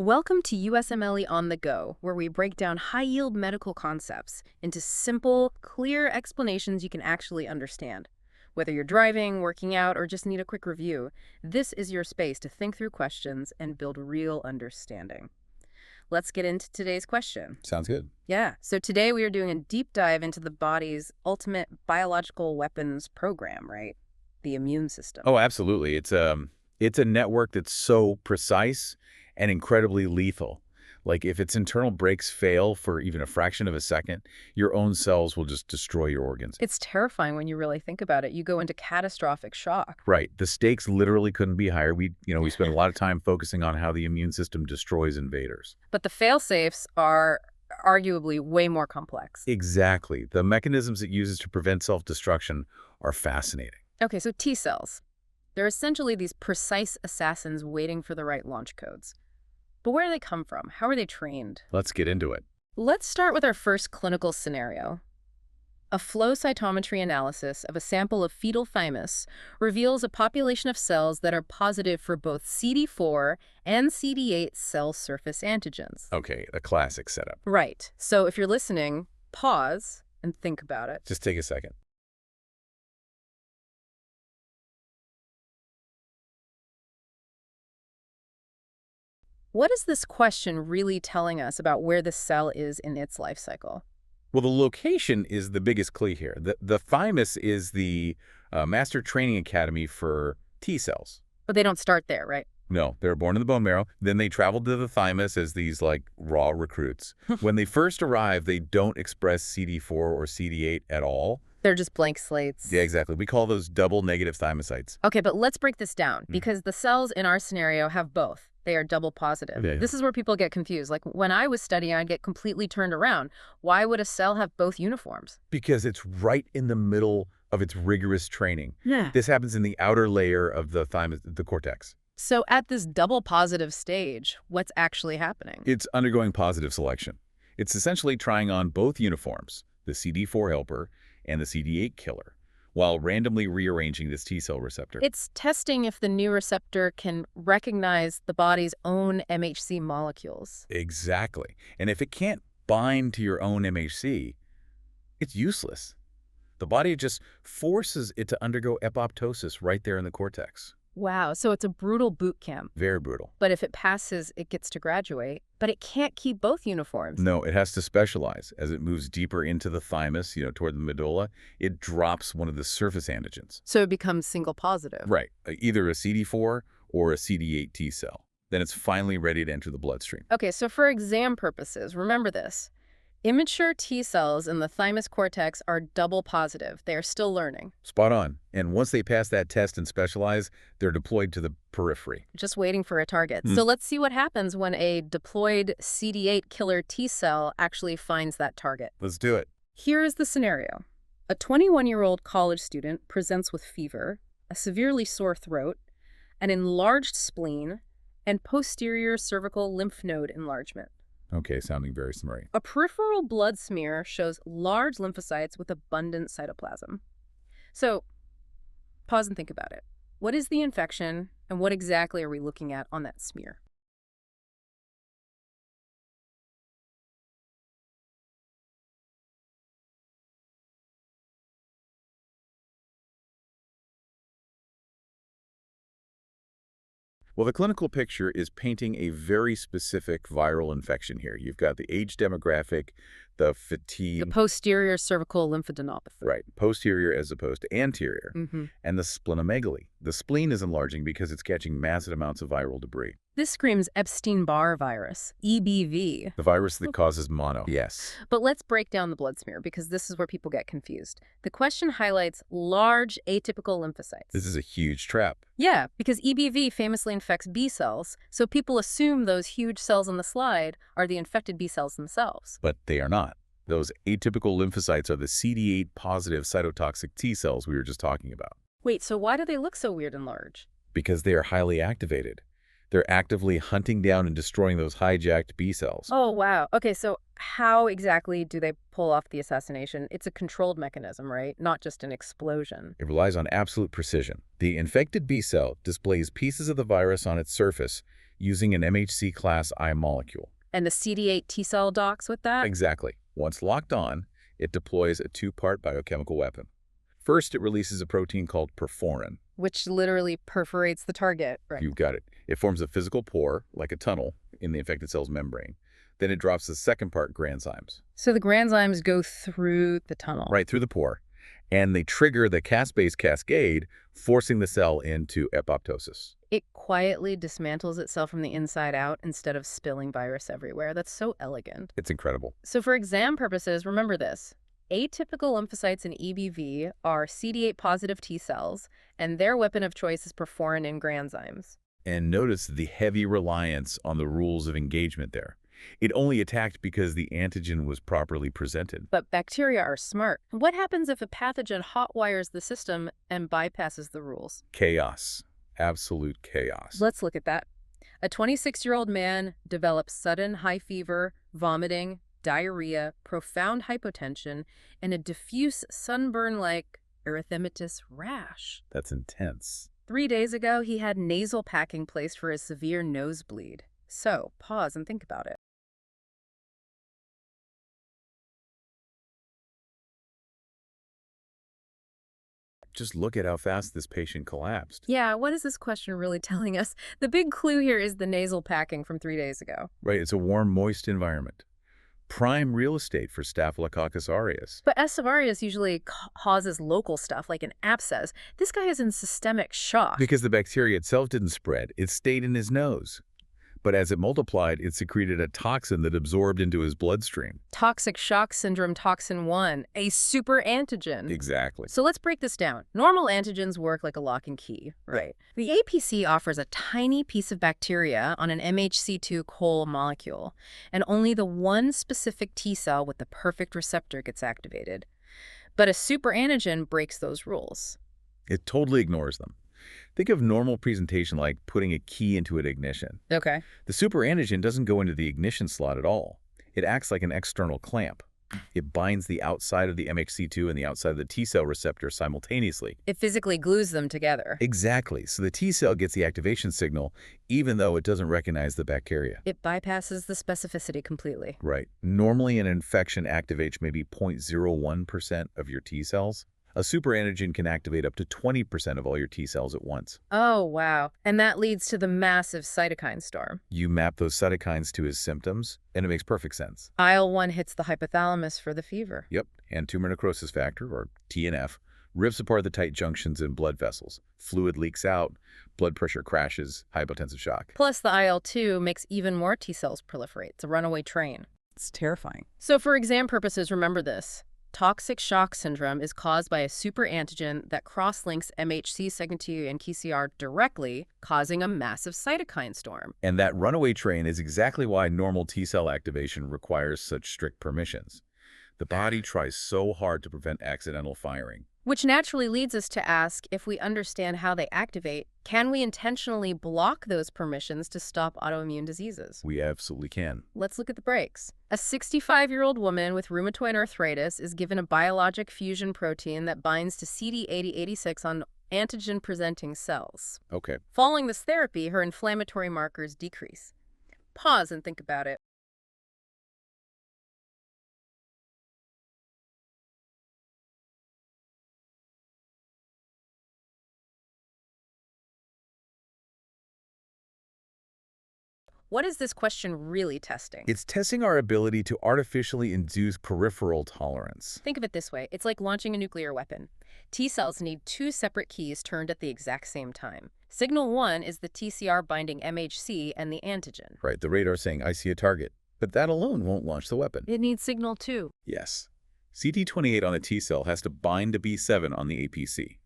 Welcome to USMLE On the Go, where we break down high-yield medical concepts into simple, clear explanations you can actually understand. Whether you're driving, working out, or just need a quick review, this is your space to think through questions and build real understanding. Let's get into today's question. Sounds good. Yeah, so today we are doing a deep dive into the body's ultimate biological weapons program, right? The immune system. Oh, absolutely. It's a network that's so precise and incredibly lethal. Like if its internal brakes fail for even a fraction of a second, your own cells will just destroy your organs. It's terrifying when you really think about it. You go into catastrophic shock. Right. The stakes literally couldn't be higher. We spend a lot of time focusing on how the immune system destroys invaders. But the fail-safes are arguably way more complex. Exactly. The mechanisms it uses to prevent self-destruction are fascinating. Okay, so T cells. They're essentially these precise assassins waiting for the right launch codes. But where do they come from? How are they trained? Let's get into it. Let's start with our first clinical scenario. A flow cytometry analysis of a sample of fetal thymus reveals a population of cells that are positive for both CD4 and CD8 cell surface antigens. Okay, a classic setup. Right. So if you're listening, pause and think about it. Just take a second. What is this question really telling us about where the cell is in its life cycle? Well, the location is the biggest clue here. The thymus is the master training academy for T cells. But they don't start there, right? No, they're born in the bone marrow. Then they travel to the thymus as these, like, raw recruits. When they first arrive, they don't express CD4 or CD8 at all. They're just blank slates. Yeah, exactly. We call those double negative thymocytes. Okay, but let's break this down because the cells in our scenario have both. They are double positive. Yeah. This is where people get confused. Like when I was studying, I'd get completely turned around. Why would a cell have both uniforms? Because it's right in the middle of its rigorous training. Yeah. This happens in the outer layer of the thymus, the cortex. So at this double positive stage, what's actually happening? It's undergoing positive selection. It's essentially trying on both uniforms, the CD4 helper and the CD8 killer, while randomly rearranging this T cell receptor. It's testing if the new receptor can recognize the body's own MHC molecules. Exactly. And if it can't bind to your own MHC, it's useless. The body just forces it to undergo apoptosis right there in the cortex. Wow, so it's a brutal boot camp. Very brutal. But if it passes, it gets to graduate. But it can't keep both uniforms. No, it has to specialize. As it moves deeper into the thymus, toward the medulla, it drops one of the surface antigens. So it becomes single positive. Right. Either a CD4 or a CD8 T cell. Then it's finally ready to enter the bloodstream. Okay, so for exam purposes, remember this. Immature T cells in the thymus cortex are double positive. They are still learning. Spot on. And once they pass that test and specialize, they're deployed to the periphery. Just waiting for a target. So let's see what happens when a deployed CD8 killer T cell actually finds that target. Let's do it. Here is the scenario. A 21-year-old college student presents with fever, a severely sore throat, an enlarged spleen, and posterior cervical lymph node enlargement. Okay, sounding very summary. A peripheral blood smear shows large lymphocytes with abundant cytoplasm. So, pause and think about it. What is the infection, and what exactly are we looking at on that smear? Well, the clinical picture is painting a very specific viral infection here. You've got the age demographic, the fatigue. The posterior cervical lymphadenopathy. Right, posterior as opposed to anterior, and the splenomegaly. The spleen is enlarging because it's catching massive amounts of viral debris. This screams Epstein-Barr virus, EBV. The virus that causes mono. Yes. But let's break down the blood smear because this is where people get confused. The question highlights large atypical lymphocytes. This is a huge trap. Yeah, because EBV famously infects B cells, so people assume those huge cells on the slide are the infected B cells themselves. But they are not. Those atypical lymphocytes are the CD8 positive cytotoxic T cells we were just talking about. Wait, so why do they look so weird and large? Because they are highly activated. They're actively hunting down and destroying those hijacked B cells. Oh, wow. Okay, so how exactly do they pull off the assassination? It's a controlled mechanism, right? Not just an explosion. It relies on absolute precision. The infected B cell displays pieces of the virus on its surface using an MHC class I molecule. And the CD8 T-cell docks with that? Exactly. Once locked on, it deploys a two-part biochemical weapon. First, it releases a protein called perforin. Which literally perforates the target, right? You got it. It forms a physical pore, like a tunnel, in the infected cell's membrane. Then it drops the second part, granzymes. So the granzymes go through the tunnel. Right through the pore. And they trigger the Cas-based cascade, forcing the cell into apoptosis. It quietly dismantles itself from the inside out instead of spilling virus everywhere. That's so elegant. It's incredible. So for exam purposes, remember this. Atypical lymphocytes in EBV are CD8 positive T cells, and their weapon of choice is perforin and granzymes. And notice the heavy reliance on the rules of engagement there. It only attacked because the antigen was properly presented. But bacteria are smart. What happens if a pathogen hotwires the system and bypasses the rules? Chaos. Absolute chaos. Let's look at that. A 26-year-old man develops sudden high fever, vomiting, diarrhea, profound hypotension, and a diffuse sunburn-like erythematous rash. That's intense. 3 days ago, he had nasal packing placed for a severe nosebleed. So, pause and think about it. Just look at how fast this patient collapsed. Yeah, what is this question really telling us? The big clue here is the nasal packing from 3 days ago. Right, it's a warm, moist environment. Prime real estate for Staphylococcus aureus. But S. aureus usually causes local stuff, like an abscess. This guy is in systemic shock. Because the bacteria itself didn't spread, it stayed in his nose. But as it multiplied, it secreted a toxin that absorbed into his bloodstream. Toxic shock syndrome toxin 1, a super antigen. Exactly. So let's break this down. Normal antigens work like a lock and key, right? The APC offers a tiny piece of bacteria on an MHC2 CoL molecule, and only the one specific T cell with the perfect receptor gets activated. But a super antigen breaks those rules. It totally ignores them. Think of normal presentation like putting a key into an ignition. Okay. The superantigen doesn't go into the ignition slot at all. It acts like an external clamp. It binds the outside of the MHC2 and the outside of the T-cell receptor simultaneously. It physically glues them together. Exactly. So the T-cell gets the activation signal even though it doesn't recognize the bacteria. It bypasses the specificity completely. Right. Normally an infection activates maybe 0.01% of your T-cells. A superantigen can activate up to 20% of all your T-cells at once. Oh, wow. And that leads to the massive cytokine storm. You map those cytokines to his symptoms, and it makes perfect sense. IL-1 hits the hypothalamus for the fever. Yep, and tumor necrosis factor, or TNF, rips apart the tight junctions in blood vessels. Fluid leaks out, blood pressure crashes, hypotensive shock. Plus, the IL-2 makes even more T-cells proliferate. It's a runaway train. It's terrifying. So for exam purposes, remember this. Toxic shock syndrome is caused by a superantigen that cross-links MHC segment 2 and KCR directly, causing a massive cytokine storm. And that runaway train is exactly why normal T-cell activation requires such strict permissions. The body tries so hard to prevent accidental firing. Which naturally leads us to ask, if we understand how they activate, can we intentionally block those permissions to stop autoimmune diseases? We absolutely can. Let's look at the breaks. A 65-year-old woman with rheumatoid arthritis is given a biologic fusion protein that binds to CD8086 on antigen-presenting cells. Okay. Following this therapy, her inflammatory markers decrease. Pause and think about it. What is this question really testing? It's testing our ability to artificially induce peripheral tolerance. Think of it this way. It's like launching a nuclear weapon. T cells need two separate keys turned at the exact same time. Signal 1 is the TCR binding MHC and the antigen. Right, the radar saying, I see a target. But that alone won't launch the weapon. It needs signal 2. Yes. CD28 on the T cell has to bind to B7 on the APC.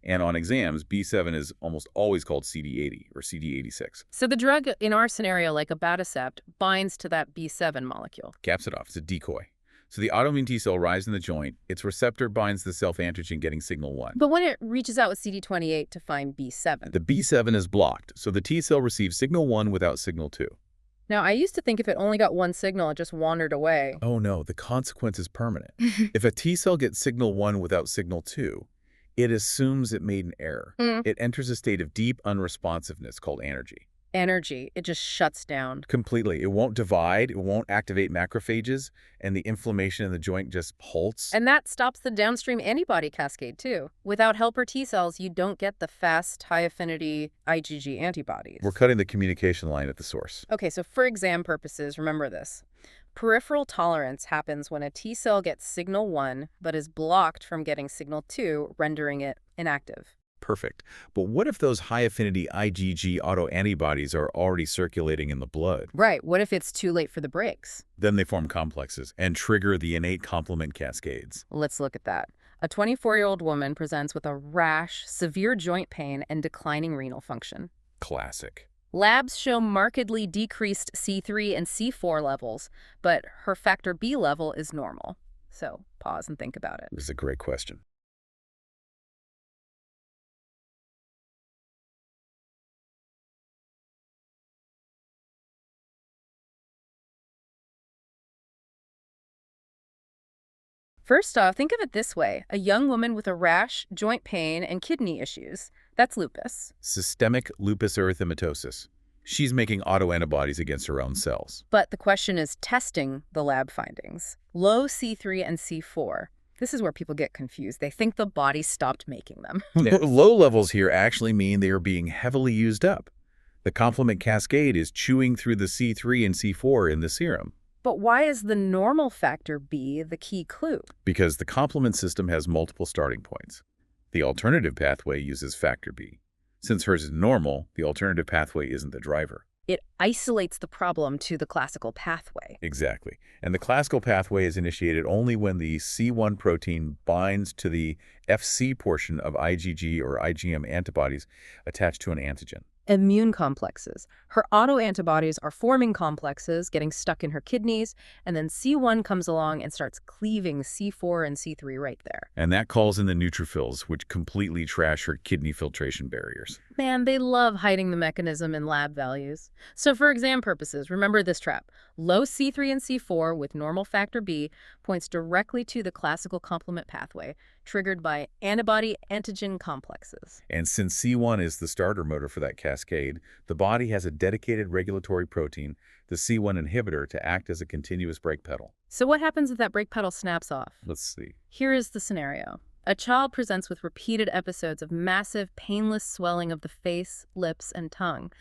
And on exams, B7 is almost always called CD80 or CD86. So the drug in our scenario, like abatacept, binds to that B7 molecule. Caps it off. It's a decoy. So the autoimmune T cell arrives in the joint. Its receptor binds the self-antigen getting signal 1. But when it reaches out with CD28 to find B7. The B7 is blocked, so the T cell receives signal 1 without signal 2. Now, I used to think if it only got one signal, it just wandered away. Oh no, the consequence is permanent. If a T cell gets signal 1 without signal 2, it assumes it made an error. It enters a state of deep unresponsiveness called anergy. Energy, it just shuts down. Completely. It won't divide, it won't activate macrophages, and the inflammation in the joint just halts. And that stops the downstream antibody cascade, too. Without helper T cells, you don't get the fast, high-affinity IgG We're antibodies. cutting the communication line at the source. Okay, so for exam purposes, remember this. Peripheral tolerance happens when a T cell gets signal 1 but is blocked from getting signal 2, rendering it inactive. Perfect. But what if those high-affinity IgG autoantibodies are already circulating in the blood? Right, what if it's too late for the breaks? Then they form complexes and trigger the innate complement cascades. Let's look at that. A 24-year-old woman presents with a rash, severe joint pain, and declining renal function. Classic. Labs show markedly decreased C3 and C4 levels, but her factor B level is normal. So pause and think about it. This is a great question. First off, think of it this way. A young woman with a rash, joint pain, and kidney issues. That's lupus. Systemic lupus erythematosus. She's making autoantibodies against her own cells. But the question is testing the lab findings. Low C3 and C4. This is where people get confused. They think the body stopped making them. Low levels here actually mean they are being heavily used up. The complement cascade is chewing through the C3 and C4 in the serum. But why is the normal factor B the key clue? Because the complement system has multiple starting points. The alternative pathway uses factor B. Since hers is normal, the alternative pathway isn't the driver. It isolates the problem to the classical pathway. Exactly. And the classical pathway is initiated only when the C1 protein binds to the Fc portion of IgG or IgM antibodies attached to an antigen. Immune complexes. Her autoantibodies are forming complexes, getting stuck in her kidneys, and then C1 comes along and starts cleaving C4 and C3 right there. And that calls in the neutrophils, which completely trash her kidney filtration barriers. Man, they love hiding the mechanism in lab values. So for exam purposes, remember this trap. Low C3 and C4 with normal factor B points directly to the classical complement pathway, triggered by antibody-antigen complexes. And since C1 is the starter motor for that cascade, the body has a dedicated regulatory protein, the C1 inhibitor, to act as a continuous brake pedal. So what happens if that brake pedal snaps off? Let's see. Here is the scenario. A child presents with repeated episodes of massive, painless swelling of the face, lips, and tongue.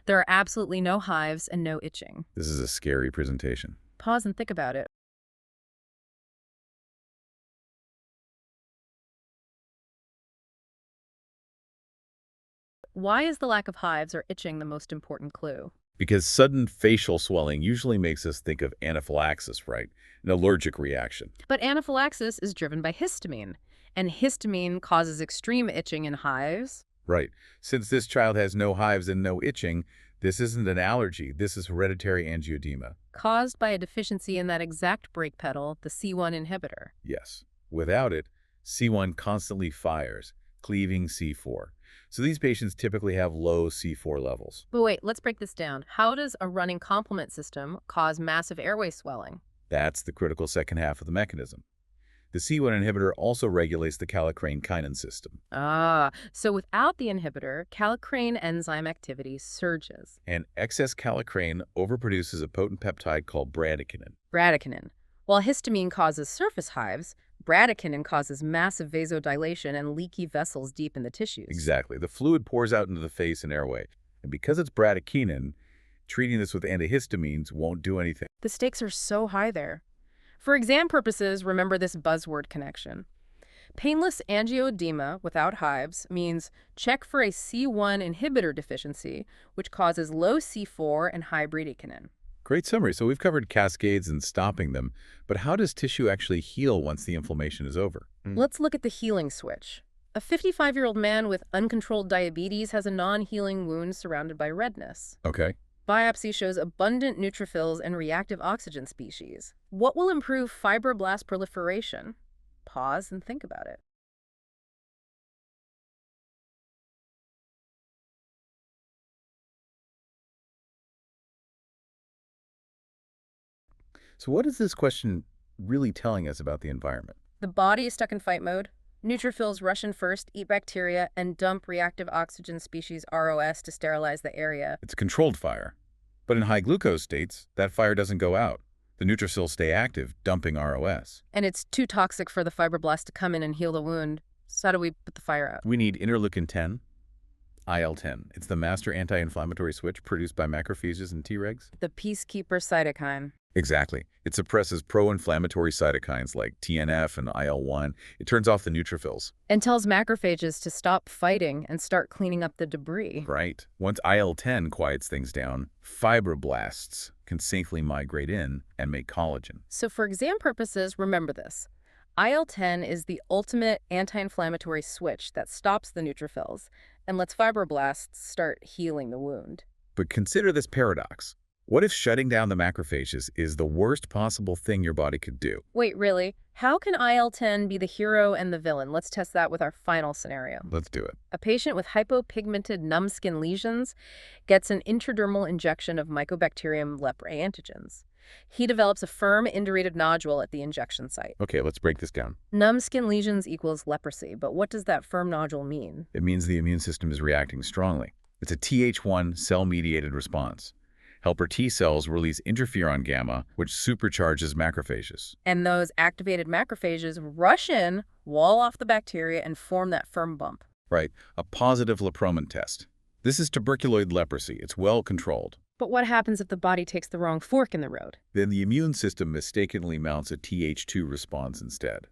There are absolutely no hives and no itching. This is a scary presentation. Pause and think about it. Why is the lack of hives or itching the most important clue? Because sudden facial swelling usually makes us think of anaphylaxis, right? An allergic reaction. But anaphylaxis is driven by histamine, and histamine causes extreme itching and hives. Right. Since this child has no hives and no itching, this isn't an allergy. This is hereditary angioedema. Caused by a deficiency in that exact brake pedal, the C1 inhibitor. Yes. Without it, C1 constantly fires, cleaving C4. So these patients typically have low C4 levels. But wait, let's break this down. How does a running complement system cause massive airway swelling? That's the critical second half of the mechanism. The C1 inhibitor also regulates the kallikrein-kinin system. So without the inhibitor, kallikrein enzyme activity surges. And excess kallikrein overproduces a potent peptide called bradykinin. Bradykinin. While histamine causes surface hives, bradykinin causes massive vasodilation and leaky vessels deep in the tissues. Exactly. The fluid pours out into the face and airway. And because it's bradykinin, treating this with antihistamines won't do anything. The stakes are so high there. For exam purposes, remember this buzzword connection. Painless angioedema without hives means check for a C1 inhibitor deficiency, which causes low C4 and high bradykinin. Great summary. So we've covered cascades and stopping them, but how does tissue actually heal once the inflammation is over? Let's look at the healing switch. A 55-year-old man with uncontrolled diabetes has a non-healing wound surrounded by redness. Okay. Biopsy shows abundant neutrophils and reactive oxygen species. What will improve fibroblast proliferation? Pause and think about it. So what is this question really telling us about the environment? The body is stuck in fight mode. Neutrophils rush in first, eat bacteria, and dump reactive oxygen species ROS to sterilize the area. It's a controlled fire. But in high glucose states, that fire doesn't go out. The neutrophils stay active, dumping ROS. And it's too toxic for the fibroblast to come in and heal the wound. So how do we put the fire out? We need interleukin-10, IL-10. It's the master anti-inflammatory switch produced by macrophages and Tregs. The peacekeeper cytokine. Exactly. It suppresses pro-inflammatory cytokines like TNF and IL-1. It turns off the neutrophils. And tells macrophages to stop fighting and start cleaning up the debris. Right. Once IL-10 quiets things down, fibroblasts can safely migrate in and make collagen. So for exam purposes, remember this. IL-10 is the ultimate anti-inflammatory switch that stops the neutrophils and lets fibroblasts start healing the wound. But consider this paradox. What if shutting down the macrophages is the worst possible thing your body could do? Wait, really? How can IL-10 be the hero and the villain? Let's test that with our final scenario. Let's do it. A patient with hypopigmented numbskin lesions gets an intradermal injection of Mycobacterium leprae antigens. He develops a firm indurated nodule at the injection site. Okay, let's break this down. Numbskin lesions equals leprosy, but what does that firm nodule mean? It means the immune system is reacting strongly. It's a Th1 cell-mediated response. Helper T cells release interferon gamma, which supercharges macrophages. And those activated macrophages rush in, wall off the bacteria, and form that firm bump. Right, a positive lepromin test. This is tuberculoid leprosy. It's well controlled. But what happens if the body takes the wrong fork in the road? Then the immune system mistakenly mounts a Th2 response instead.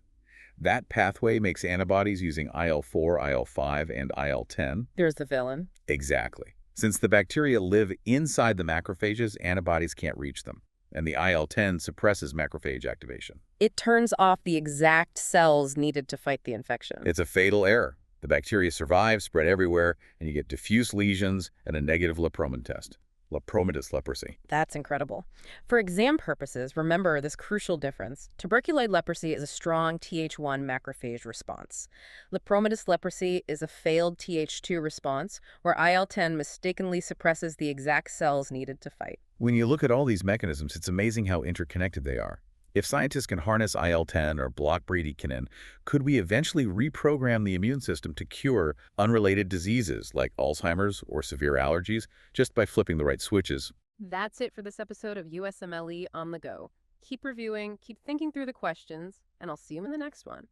That pathway makes antibodies using IL-4, IL-5, and IL-10. There's the villain. Exactly. Since the bacteria live inside the macrophages, antibodies can't reach them, and the IL-10 suppresses macrophage activation. It turns off the exact cells needed to fight the infection. It's a fatal error. The bacteria survive, spread everywhere, and you get diffuse lesions and a negative lepromin test. Lepromatous leprosy. That's incredible. For exam purposes, remember this crucial difference. Tuberculoid leprosy is a strong Th1 macrophage response. Lepromatous leprosy is a failed Th2 response where IL-10 mistakenly suppresses the exact cells needed to fight. When you look at all these mechanisms, it's amazing how interconnected they are. If scientists can harness IL-10 or block bradykinin, could we eventually reprogram the immune system to cure unrelated diseases like Alzheimer's or severe allergies just by flipping the right switches? That's it for this episode of USMLE On the Go. Keep reviewing, keep thinking through the questions, and I'll see you in the next one.